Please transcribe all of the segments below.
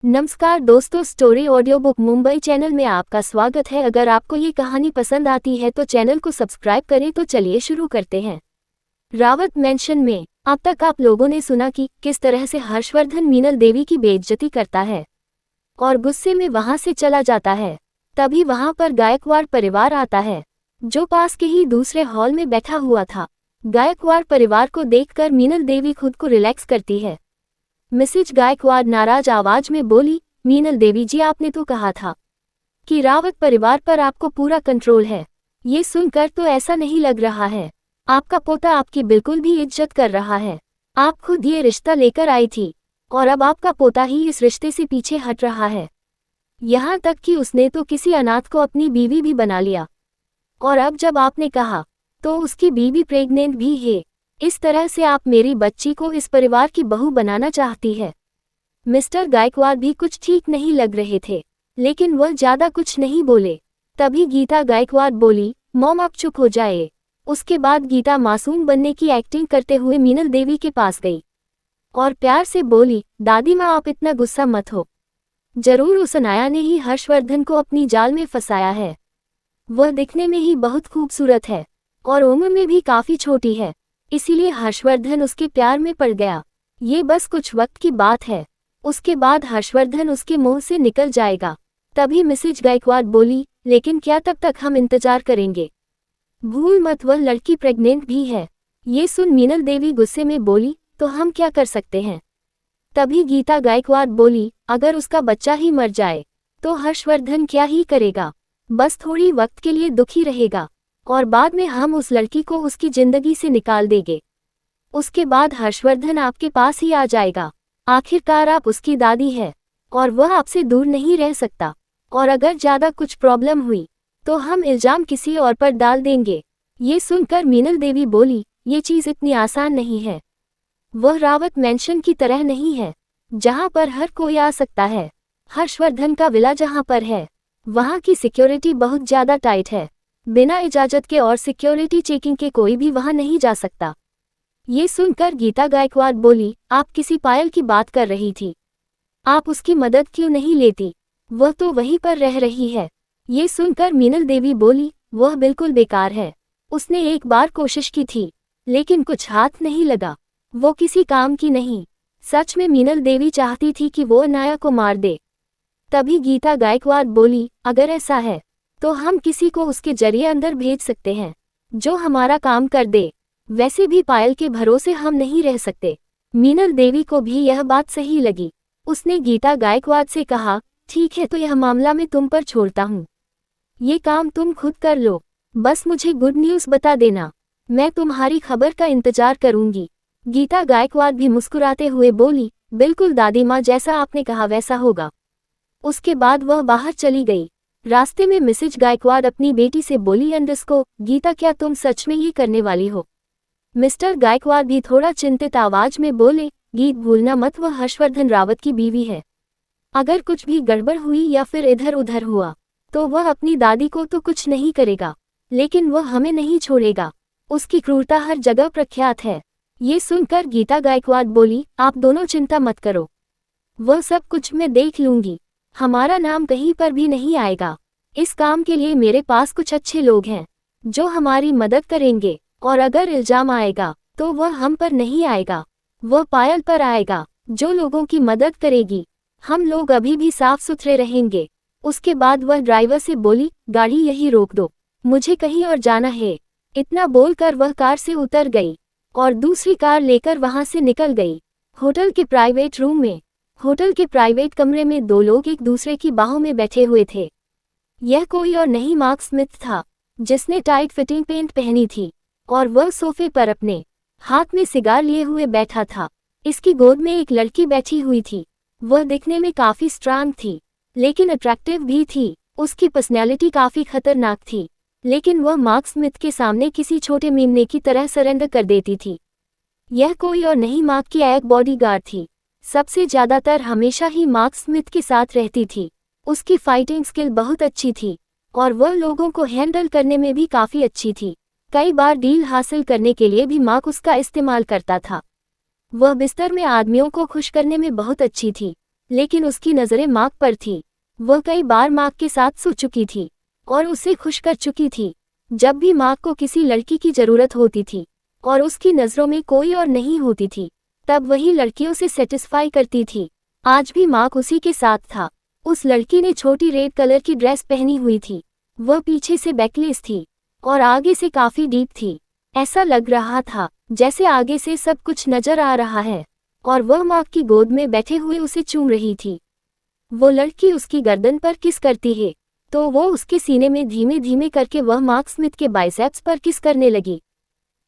नमस्कार दोस्तों, story audio book Mumbai channel में आपका स्वागत है। अगर आपको ये कहानी पसंद आती है तो चैनल को सब्सक्राइब करें। तो चलिए शुरू करते हैं। रावत मेंशन में अब तक आप लोगों ने सुना कि किस तरह से हर्षवर्धन मीनल देवी की बेइज्जती करता है और गुस्से में वहां से चला जाता है। तभी वहां पर गायकवाड़ परिवार आता है, जो पास के ही दूसरे हॉल में बैठा हुआ था। गायकवाड़ परिवार को देखकर मीनल देवी खुद को रिलैक्स करती है। मिसेज गायकवाड़ नाराज आवाज में बोली, मीनल देवी जी, आपने तो कहा था कि रावत परिवार पर आपको पूरा कंट्रोल है। ये सुनकर तो ऐसा नहीं लग रहा है। आपका पोता आपकी बिल्कुल भी इज्जत कर रहा है। आप खुद ये रिश्ता लेकर आई थी और अब आपका पोता ही इस रिश्ते से पीछे हट रहा है। यहाँ तक कि उसने तो किसी अनाथ को अपनी बीवी भी बना लिया, और अब जब आपने कहा तो उसकी बीवी प्रेग्नेंट भी है। इस तरह से आप मेरी बच्ची को इस परिवार की बहू बनाना चाहती है। मिस्टर गायकवाड़ भी कुछ ठीक नहीं लग रहे थे, लेकिन वह ज्यादा कुछ नहीं बोले। तभी गीता गायकवाड़ बोली, मॉम आप चुप हो जाए। उसके बाद गीता मासूम बनने की एक्टिंग करते हुए मीनल देवी के पास गई और प्यार से बोली, दादी माँ आप इतना गुस्सा मत हो। जरूर उस अनाया ने ही हर्षवर्धन को अपनी जाल में फंसाया है। वह दिखने में ही बहुत खूबसूरत है और उम्र में भी काफी छोटी है, इसीलिए हर्षवर्धन उसके प्यार में पड़ गया। ये बस कुछ वक्त की बात है, उसके बाद हर्षवर्धन उसके मुंह से निकल जाएगा। तभी मिसेज गायकवाड़ बोली, लेकिन क्या तब तक हम इंतजार करेंगे? भूल मत वह लड़की प्रेग्नेंट भी है। ये सुन मीनल देवी गुस्से में बोली, तो हम क्या कर सकते हैं? तभी गीता गायकवाड़ बोली, अगर उसका बच्चा ही मर जाए तो हर्षवर्धन क्या ही करेगा? बस थोड़ी वक्त के लिए दुखी रहेगा और बाद में हम उस लड़की को उसकी जिंदगी से निकाल देंगे। उसके बाद हर्षवर्धन आपके पास ही आ जाएगा। आखिरकार आप उसकी दादी है और वह आपसे दूर नहीं रह सकता, और अगर ज्यादा कुछ प्रॉब्लम हुई तो हम इल्जाम किसी और पर डाल देंगे। ये सुनकर मीनल देवी बोली, ये चीज इतनी आसान नहीं है। वह रावत मेंशन की तरह नहीं है, जहां पर हर कोई आ सकता है। हर्षवर्धन का विला जहां पर है, वहां की सिक्योरिटी बहुत ज्यादा टाइट है। बिना इजाजत के और सिक्योरिटी चेकिंग के कोई भी वहां नहीं जा सकता। ये सुनकर गीता गायकवाड़ बोली, आप किसी पायल की बात कर रही थी, आप उसकी मदद क्यों नहीं लेती? वह तो वहीं पर रह रही है। ये सुनकर मीनल देवी बोली, वह बिल्कुल बेकार है। उसने एक बार कोशिश की थी, लेकिन कुछ हाथ नहीं लगा। वो किसी काम की नहीं। सच में मीनल देवी चाहती थी कि वो अनाया को मार दे। तभी गीता गायकवाड़ बोली, अगर ऐसा है तो हम किसी को उसके जरिए अंदर भेज सकते हैं, जो हमारा काम कर दे। वैसे भी पायल के भरोसे हम नहीं रह सकते। मीनल देवी को भी यह बात सही लगी। उसने गीता गायकवाड़ से कहा, ठीक है, तो यह मामला मैं तुम पर छोड़ता हूँ। ये काम तुम खुद कर लो, बस मुझे गुड न्यूज़ बता देना। मैं तुम्हारी खबर का इंतजार करूंगी। गीता गायकवाड़ भी मुस्कुराते हुए बोली, बिल्कुल दादी माँ, जैसा आपने कहा वैसा होगा। उसके बाद वह बाहर चली गई। रास्ते में मिसेज गायकवाड़ अपनी बेटी से बोली, अंडस्को, गीता, क्या तुम सच में ये करने वाली हो? मिस्टर गायकवाड़ भी थोड़ा चिंतित आवाज में बोले, गीत, भूलना मत, वह हर्षवर्धन रावत की बीवी है। अगर कुछ भी गड़बड़ हुई या फिर इधर उधर हुआ तो वह अपनी दादी को तो कुछ नहीं करेगा, लेकिन वह हमें नहीं छोड़ेगा। उसकी क्रूरता हर जगह प्रख्यात है। ये सुनकर गीता गायकवाड़ बोली, आप दोनों चिंता मत करो, वह सब कुछ मैं देख लूंगी। हमारा नाम कहीं पर भी नहीं आएगा। इस काम के लिए मेरे पास कुछ अच्छे लोग हैं जो हमारी मदद करेंगे, और अगर इल्जाम आएगा तो वह हम पर नहीं आएगा, वह पायल पर आएगा, जो लोगों की मदद करेगी। हम लोग अभी भी साफ सुथरे रहेंगे। उसके बाद वह ड्राइवर से बोली, गाड़ी यहीं रोक दो, मुझे कहीं और जाना है। इतना बोलकर वह कार से उतर गई और दूसरी कार लेकर वहां से निकल गई। होटल के प्राइवेट रूम में, होटल के प्राइवेट कमरे में दो लोग एक दूसरे की बाहों में बैठे हुए थे। यह कोई और नहीं मार्क स्मिथ था, जिसने टाइट फिटिंग पैंट पहनी थी और वह सोफे पर अपने हाथ में सिगार लिए हुए बैठा था। इसकी गोद में एक लड़की बैठी हुई थी। वह दिखने में काफी स्ट्रांग थी, लेकिन अट्रैक्टिव भी थी। उसकी पर्सनैलिटी काफी खतरनाक थी, लेकिन वह मार्क स्मिथ के सामने किसी छोटे मेमने की तरह सरेंडर कर देती थी। यह कोई और नहीं मार्क की एक बॉडीगार्ड थी। सबसे ज्यादातर हमेशा ही मार्क स्मिथ के साथ रहती थी। उसकी फाइटिंग स्किल बहुत अच्छी थी और वह लोगों को हैंडल करने में भी काफी अच्छी थी। कई बार डील हासिल करने के लिए भी मार्क उसका इस्तेमाल करता था। वह बिस्तर में आदमियों को खुश करने में बहुत अच्छी थी। लेकिन उसकी नज़रें मार्क पर थी। वह कई बार मार्क के साथ सो चुकी थी और उसे खुश कर चुकी थी। जब भी मार्क को किसी लड़की की जरूरत होती थी और उसकी नज़रों में कोई और नहीं होती थी, तब वही लड़कियों से सेटिस्फाई करती थी। आज भी मार्क उसी के साथ था। उस लड़की ने छोटी रेड कलर की ड्रेस पहनी हुई थी। वह पीछे से बैकलेस थी और आगे से काफी डीप थी। ऐसा लग रहा था जैसे आगे से सब कुछ नजर आ रहा है और वह मार्क की गोद में बैठे हुए उसे चूम रही थी। वो लड़की उसकी गर्दन पर किस करती है तो वो उसके सीने में धीमे धीमे करके वह मार्क स्मिथ के बाइसेप्स पर किस करने लगी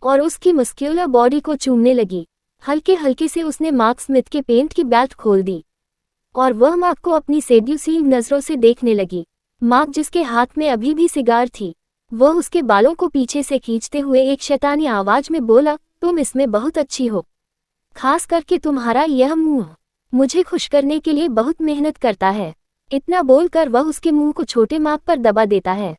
और उसकी मस्क्यूलर बॉडी को चूमने लगी। हल्के हल्के से उसने मार्क स्मिथ के पेंट की बेल्ट खोल दी और वह मार्क को अपनी सेड्यूसिंग नजरों से देखने लगी। मार्क, जिसके हाथ में अभी भी सिगार थी, वह उसके बालों को पीछे से खींचते हुए एक शैतानी आवाज में बोला, तुम इसमें बहुत अच्छी हो, खास करके तुम्हारा यह मुंह मुझे खुश करने के लिए बहुत मेहनत करता है। इतना बोलकर वह उसके मुंह को छोटे मार्क पर दबा देता है।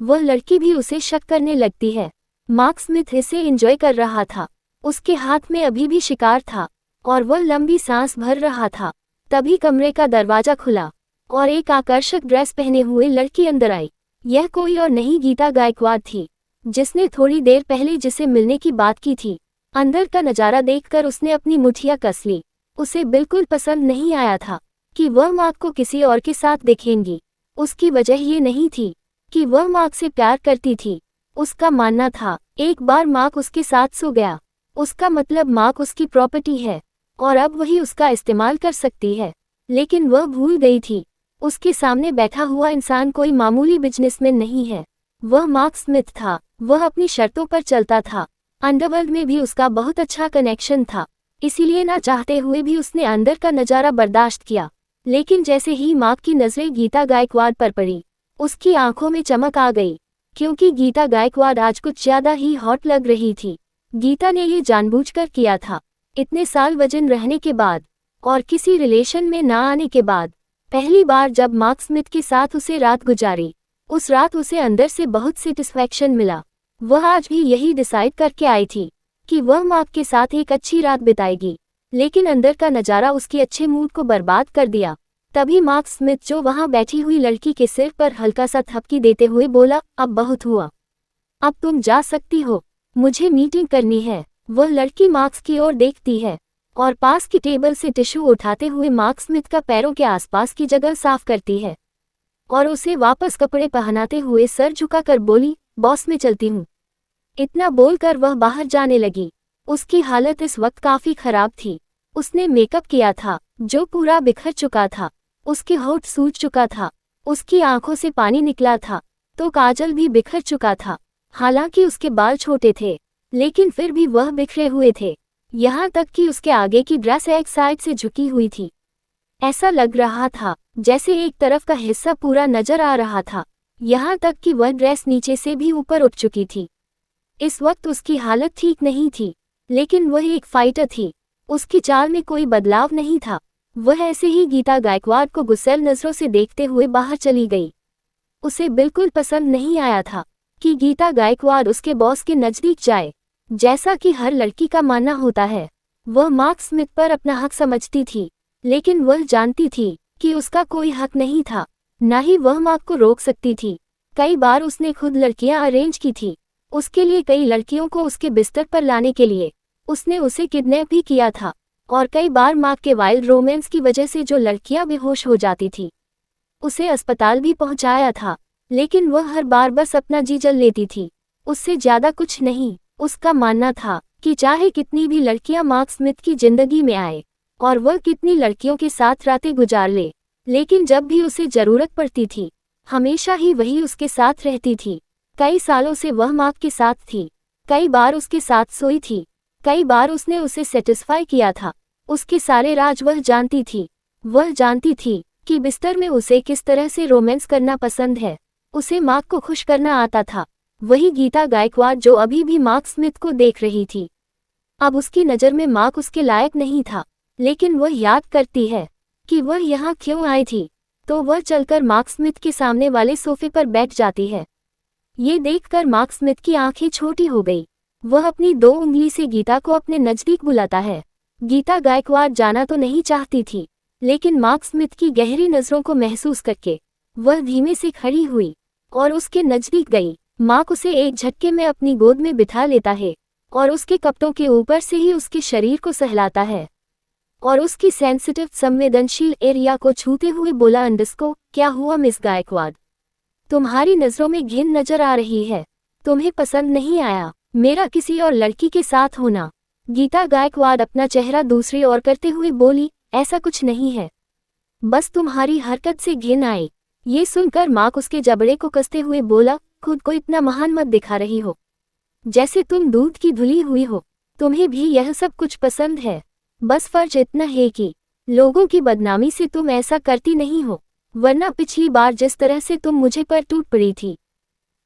वह लड़की भी उसे शक करने लगती है। मार्क स्मिथ इसे एंजॉय कर रहा था। उसके हाथ में अभी भी शिकार था और वह लंबी सांस भर रहा था। तभी कमरे का दरवाजा खुला और एक आकर्षक ड्रेस पहने हुए लड़की अंदर आई। यह कोई और नहीं, गीता गायकवाड थी, जिसने थोड़ी देर पहले जिसे मिलने की बात की थी। अंदर का नजारा देखकर उसने अपनी मुठिया कस ली। उसे बिल्कुल पसंद नहीं आया था कि वह मार्क को किसी और के साथ देखेंगी। उसकी वजह ये नहीं थी कि वह मार्क से प्यार करती थी। उसका मानना था एक बार मार्क उसके साथ सो गया, उसका मतलब मार्क उसकी प्रॉपर्टी है और अब वही उसका इस्तेमाल कर सकती है। लेकिन वह भूल गई थी, उसके सामने बैठा हुआ इंसान कोई मामूली बिजनेसमैन नहीं है, वह मार्क स्मिथ था। वह अपनी शर्तों पर चलता था। अंडरवर्ल्ड में भी उसका बहुत अच्छा कनेक्शन था, इसीलिए ना चाहते हुए भी उसने अंदर का नज़ारा बर्दाश्त किया। लेकिन जैसे ही मार्क की नज़रें गीता गायकवाड पर पड़ी, उसकी आंखों में चमक आ गई, क्योंकि गीता गायकवाड आज कुछ ज्यादा ही हॉट लग रही थी। गीता ने ये जानबूझकर किया था। इतने साल वजन रहने के बाद और किसी रिलेशन में ना आने के बाद पहली बार जब मार्क स्मिथ के साथ उसे रात गुजारी, उस रात उसे अंदर से बहुत सेटिस्फैक्शन मिला। वह आज भी यही डिसाइड करके आई थी कि वह मार्क के साथ एक अच्छी रात बिताएगी, लेकिन अंदर का नज़ारा उसके अच्छे मूड को बर्बाद कर दिया। तभी मार्क स्मिथ, जो वहां बैठी हुई लड़की के सिर पर हल्का सा थपकी देते हुए बोला, अब बहुत हुआ, अब तुम जा सकती हो, मुझे मीटिंग करनी है। वह लड़की मार्क्स की ओर देखती है और पास की टेबल से टिश्यू उठाते हुए मार्क स्मिथ का पैरों के आसपास की जगह साफ करती है और उसे वापस कपड़े पहनाते हुए सर झुकाकर बोली, बॉस, मैं चलती हूँ। इतना बोलकर वह बाहर जाने लगी। उसकी हालत इस वक्त काफी खराब थी। उसने मेकअप किया था जो पूरा बिखर चुका था, उसके होंठ सूज चुका था, उसकी आंखों से पानी निकला था, तो काजल भी बिखर चुका था। हालांकि उसके बाल छोटे थे, लेकिन फिर भी वह बिखरे हुए थे। यहाँ तक कि उसके आगे की ड्रेस एक साइड से झुकी हुई थी। ऐसा लग रहा था जैसे एक तरफ का हिस्सा पूरा नजर आ रहा था। यहाँ तक कि वह ड्रेस नीचे से भी ऊपर उठ चुकी थी। इस वक्त उसकी हालत ठीक नहीं थी, लेकिन वह एक फाइटर थी। उसकी चाल में कोई बदलाव नहीं था। वह ऐसे ही गीता गायकवाड को गुस्सैल नजरों से देखते हुए बाहर चली गई। उसे बिल्कुल पसंद नहीं आया था कि गीता गायकवाड उसके बॉस के नजदीक जाए, जैसा कि हर लड़की का मानना होता है। वह मार्क स्मिथ पर अपना हक समझती थी, लेकिन वह जानती थी कि उसका कोई हक नहीं था, न ही वह मार्क को रोक सकती थी। कई बार उसने खुद लड़कियां अरेंज की थी। उसके लिए कई लड़कियों को उसके बिस्तर पर लाने के लिए उसने उसे किडनैप भी किया था और कई बार मार्क के वाइल्ड रोमांस की वजह से जो लड़कियां बेहोश हो जाती थी, उसे अस्पताल भी पहुंचाया था। लेकिन वह हर बार बस अपना जी जल लेती थी, उससे ज्यादा कुछ नहीं। उसका मानना था कि चाहे कितनी भी लड़कियां मार्क स्मिथ की जिंदगी में आए और वह कितनी लड़कियों के साथ रातें गुजार ले, लेकिन जब भी उसे जरूरत पड़ती थी, हमेशा ही वही उसके साथ रहती थी। कई सालों से वह मार्क के साथ थी, कई बार उसके साथ सोई थी, कई बार उसने उसे सेटिस्फाई किया था। उसके सारे राज वह जानती थी। वह जानती थी कि बिस्तर में उसे किस तरह से रोमांस करना पसंद है। उसे मार्क को खुश करना आता था। वही गीता गायकवाड जो अभी भी मार्क स्मिथ को देख रही थी। अब उसकी नज़र में मार्क उसके लायक नहीं था, लेकिन वह याद करती है कि वह यहाँ क्यों आई थी, तो वह चलकर मार्क स्मिथ के सामने वाले सोफे पर बैठ जाती है। ये देखकर मार्क स्मिथ की आंखें छोटी हो गई। वह अपनी 2 उंगली से गीता को अपने नजदीक बुलाता है। गीता गायकवाड जाना तो नहीं चाहती थी, लेकिन मार्क स्मिथ की गहरी नज़रों को महसूस करके वह धीमे से खड़ी हुई और उसके नज़दीक गई। मार्क उसे एक झटके में अपनी गोद में बिठा लेता है और उसके कपड़ों के ऊपर से ही उसके शरीर को सहलाता है और उसकी सेंसिटिव संवेदनशील एरिया को छूते हुए बोला, अंडस्को, क्या हुआ मिस गायकवाड? तुम्हारी नज़रों में घिन नजर आ रही है। तुम्हें पसंद नहीं आया मेरा किसी और लड़की के साथ होना? गीता गायकवाड अपना चेहरा दूसरी ओर करते हुए बोली, ऐसा कुछ नहीं है, बस तुम्हारी हरकत से घिन आई। ये सुनकर मार्क उसके जबड़े को कसते हुए बोला, खुद को इतना महान मत दिखा रही हो, जैसे तुम दूध की धुली हुई हो। तुम्हें भी यह सब कुछ पसंद है, बस फर्ज इतना है कि लोगों की बदनामी से तुम ऐसा करती नहीं हो, वरना पिछली बार जिस तरह से तुम मुझे पर टूट पड़ी थी,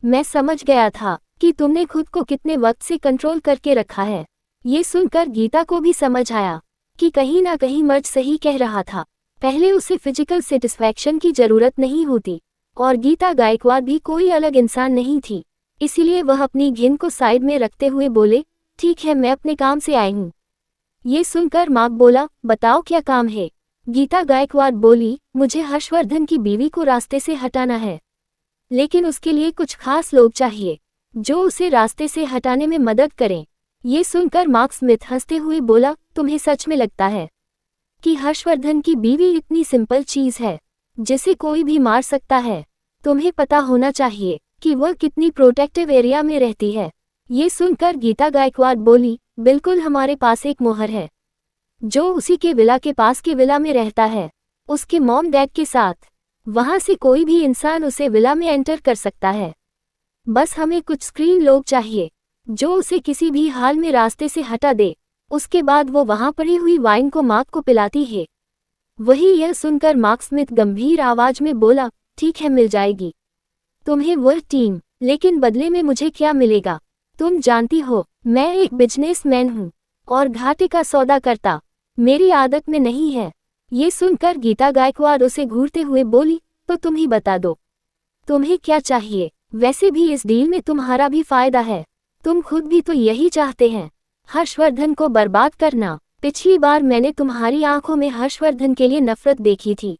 मैं समझ गया था कि तुमने खुद को कितने वक्त से कंट्रोल करके रखा है। ये सुनकर गीता को भी समझ आया कि कहीं ना कहीं मर्ज सही कह रहा था। पहले उसे फिजिकल सेटिस्फैक्शन की जरूरत नहीं होती और गीता गायकवाड भी कोई अलग इंसान नहीं थी, इसीलिए वह अपनी घिन को साइड में रखते हुए बोले, ठीक है, मैं अपने काम से आई हूँ। ये सुनकर मार्क बोला, बताओ क्या काम है? गीता गायकवाड बोली, मुझे हर्षवर्धन की बीवी को रास्ते से हटाना है, लेकिन उसके लिए कुछ खास लोग चाहिए जो उसे रास्ते से हटाने में मदद करें। ये सुनकर मार्क स्मिथ हंसते हुए बोला, तुम्हें सच में लगता है कि हर्षवर्धन की बीवी इतनी सिंपल चीज है जिसे कोई भी मार सकता है? तुम्हें पता होना चाहिए कि वह कितनी प्रोटेक्टिव एरिया में रहती है। ये सुनकर गीता गायकवाड बोली, बिल्कुल, हमारे पास एक मोहर है जो उसी के विला के पास के विला में रहता है, उसके मॉम डैड के साथ। वहां से कोई भी इंसान उसे विला में एंटर कर सकता है, बस हमें कुछ स्क्रीन लोग चाहिए जो उसे किसी भी हाल में रास्ते से हटा दे। उसके बाद वो वहां पड़ी हुई वाइन को मार्क को पिलाती है। वही यह सुनकर मार्क स्मिथ गंभीर आवाज में बोला, ठीक है, मिल जाएगी तुम्हें वह टीम, लेकिन बदले में मुझे क्या मिलेगा? तुम जानती हो मैं एक बिजनेसमैन हूँ और घाटे का सौदा करता मेरी आदत में नहीं है। ये सुनकर गीता गायकवाड उसे घूरते हुए बोली, तो तुम ही बता दो, तुम्हें क्या चाहिए? वैसे भी इस डील में तुम्हारा भी फायदा है, तुम खुद भी तो यही चाहते हैं, हर्षवर्धन को बर्बाद करना। पिछली बार मैंने तुम्हारी आंखों में हर्षवर्धन के लिए नफरत देखी थी,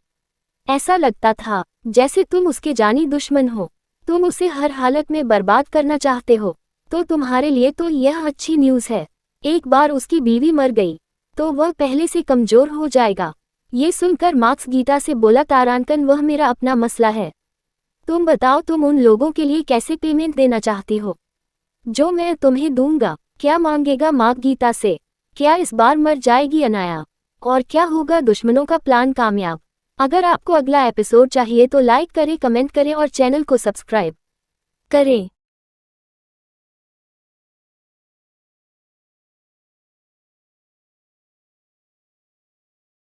ऐसा लगता था जैसे तुम उसके जानी दुश्मन हो, तुम उसे हर हालत में बर्बाद करना चाहते हो। तो तुम्हारे लिए तो यह अच्छी न्यूज़ है, एक बार उसकी बीवी मर गई तो वह पहले से कमजोर हो जाएगा। ये सुनकर मार्क्स गीता से बोला, तारांकन, वह मेरा अपना मसला है, तुम बताओ तुम उन लोगों के लिए कैसे पेमेंट देना चाहती हो जो मैं तुम्हें दूंगा? क्या मांगेगा मार्क गीता से? क्या इस बार मर जाएगी अनाया? और क्या होगा दुश्मनों का प्लान कामयाब? अगर आपको अगला एपिसोड चाहिए तो लाइक करें, कमेंट करें और चैनल को सब्सक्राइब करें।